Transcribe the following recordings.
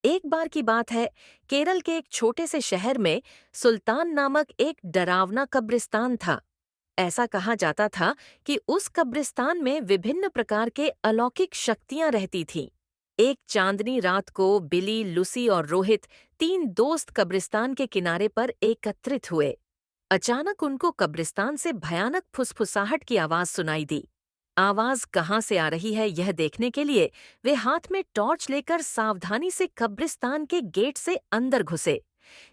एक बार की बात है, केरल के एक छोटे से शहर में सुल्तान नामक एक डरावना कब्रिस्तान था। ऐसा कहा जाता था कि उस कब्रिस्तान में विभिन्न प्रकार के अलौकिक शक्तियां रहती थीं। एक चांदनी रात को बिली, लुसी और रोहित, तीन दोस्त कब्रिस्तान के किनारे पर एकत्रित हुए। अचानक उनको कब्रिस्तान से भयानक फुसफुसाहट की आवाज सुनाई दी। आवाज कहाँ से आ रही है यह देखने के लिए वे हाथ में टॉर्च लेकर सावधानी से कब्रिस्तान के गेट से अंदर घुसे।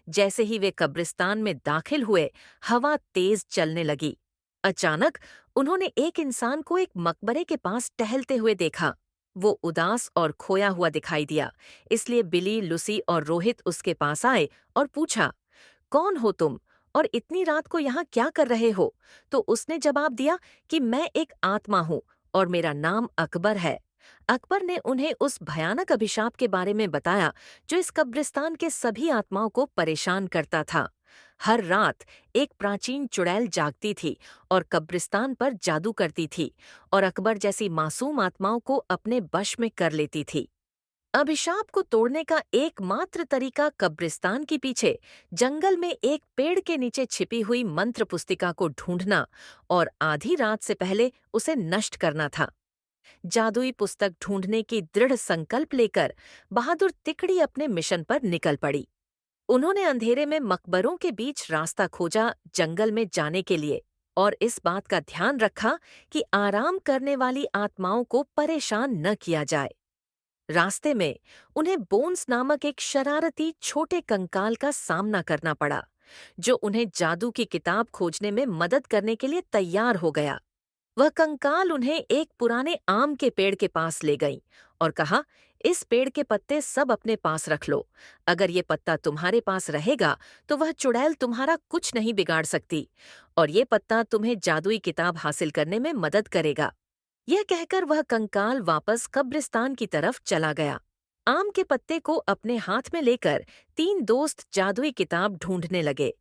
जैसे ही वे कब्रिस्तान में दाखिल हुए, हवा तेज चलने लगी। अचानक उन्होंने एक इंसान को एक मकबरे के पास टहलते हुए देखा। वो उदास और खोया हुआ दिखाई दिया, इसलिए बिली, लुसी और रोहित उसके पास आए और पूछा, कौन हो तुम और इतनी रात को यहाँ क्या कर रहे हो? तो उसने जवाब दिया कि मैं एक आत्मा हूँ और मेरा नाम अकबर है। अकबर ने उन्हें उस भयानक अभिशाप के बारे में बताया जो इस कब्रिस्तान के सभी आत्माओं को परेशान करता था। हर रात एक प्राचीन चुड़ैल जागती थी और कब्रिस्तान पर जादू करती थी और अकबर जैसी मासूम आत्माओं को अपने वश में कर लेती थी। अभिशाप को तोड़ने का एकमात्र तरीका कब्रिस्तान के पीछे जंगल में एक पेड़ के नीचे छिपी हुई मंत्र पुस्तिका को ढूंढना और आधी रात से पहले उसे नष्ट करना था। जादुई पुस्तक ढूंढने की दृढ़ संकल्प लेकर बहादुर तिकड़ी अपने मिशन पर निकल पड़ी। उन्होंने अंधेरे में मकबरों के बीच रास्ता खोजा जंगल में जाने के लिए और इस बात का ध्यान रखा कि आराम करने वाली आत्माओं को परेशान न किया जाए। रास्ते में उन्हें बोन्स नामक एक शरारती छोटे कंकाल का सामना करना पड़ा, जो उन्हें जादू की किताब खोजने में मदद करने के लिए तैयार हो गया। वह कंकाल उन्हें एक पुराने आम के पेड़ के पास ले गई और कहा, इस पेड़ के पत्ते सब अपने पास रख लो। अगर ये पत्ता तुम्हारे पास रहेगा तो वह चुड़ैल तुम्हारा कुछ नहीं बिगाड़ सकती और ये पत्ता तुम्हें जादुई किताब हासिल करने में मदद करेगा। यह कहकर वह कंकाल वापस कब्रिस्तान की तरफ चला गया। आम के पत्ते को अपने हाथ में लेकर तीन दोस्त जादुई किताब ढूंढने लगे।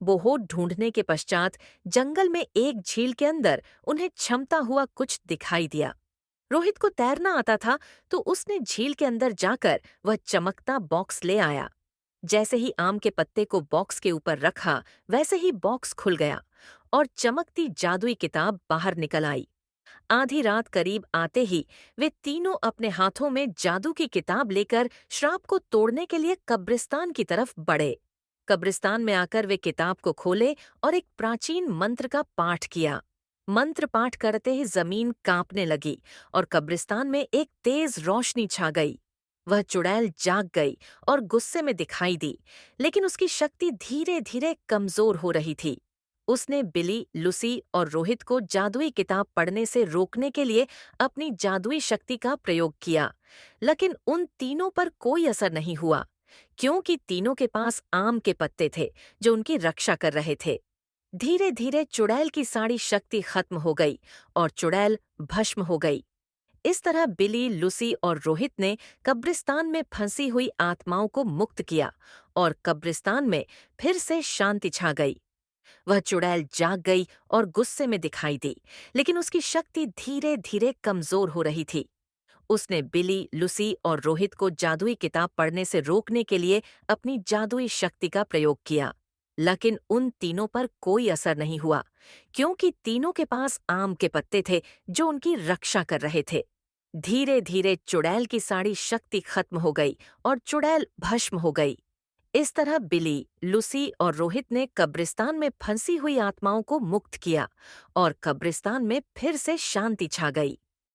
बहुत ढूंढने के पश्चात जंगल में एक झील के अंदर उन्हें क्षमता हुआ कुछ दिखाई दिया। रोहित को तैरना आता था तो उसने झील के अंदर जाकर वह चमकता बॉक्स ले आया। जैसे ही आम के पत्ते को बॉक्स के ऊपर रखा, वैसे ही बॉक्स खुल गया और चमकती जादुई किताब बाहर निकल आई। आधी रात करीब आते ही वे तीनों अपने हाथों में जादू की किताब लेकर श्राप को तोड़ने के लिए कब्रिस्तान की तरफ बढ़े। कब्रिस्तान में आकर वे किताब को खोले और एक प्राचीन मंत्र का पाठ किया। मंत्र पाठ करते ही जमीन कांपने लगी और कब्रिस्तान में एक तेज रोशनी छा गई। वह चुड़ैल जाग गई और गुस्से में दिखाई दी, लेकिन उसकी शक्ति धीरे धीरे कमजोर हो रही थी। उसने बिली, लुसी और रोहित को जादुई किताब पढ़ने से रोकने के लिए अपनी जादुई शक्ति का प्रयोग किया, लेकिन उन तीनों पर कोई असर नहीं हुआ, क्योंकि तीनों के पास आम के पत्ते थे जो उनकी रक्षा कर रहे थे। धीरे धीरे चुड़ैल की सारी शक्ति खत्म हो गई और चुड़ैल भस्म हो गई। इस तरह बिली, लुसी और रोहित ने कब्रिस्तान में फंसी हुई आत्माओं को मुक्त किया और कब्रिस्तान में फिर से शांति छा गई। वह चुड़ैल जाग गई और गुस्से में दिखाई दी, लेकिन उसकी शक्ति धीरे धीरे कमजोर हो रही थी। उसने बिली, लुसी और रोहित को जादुई किताब पढ़ने से रोकने के लिए अपनी जादुई शक्ति का प्रयोग किया, लेकिन उन तीनों पर कोई असर नहीं हुआ, क्योंकि तीनों के पास आम के पत्ते थे जो उनकी रक्षा कर रहे थे। धीरे धीरे चुड़ैल की सारी शक्ति खत्म हो गई और चुड़ैल भस्म हो गई। इस तरह बिली, लुसी और रोहित ने कब्रिस्तान में फंसी हुई आत्माओं को मुक्त किया और कब्रिस्तान में फिर से शांति छा गई।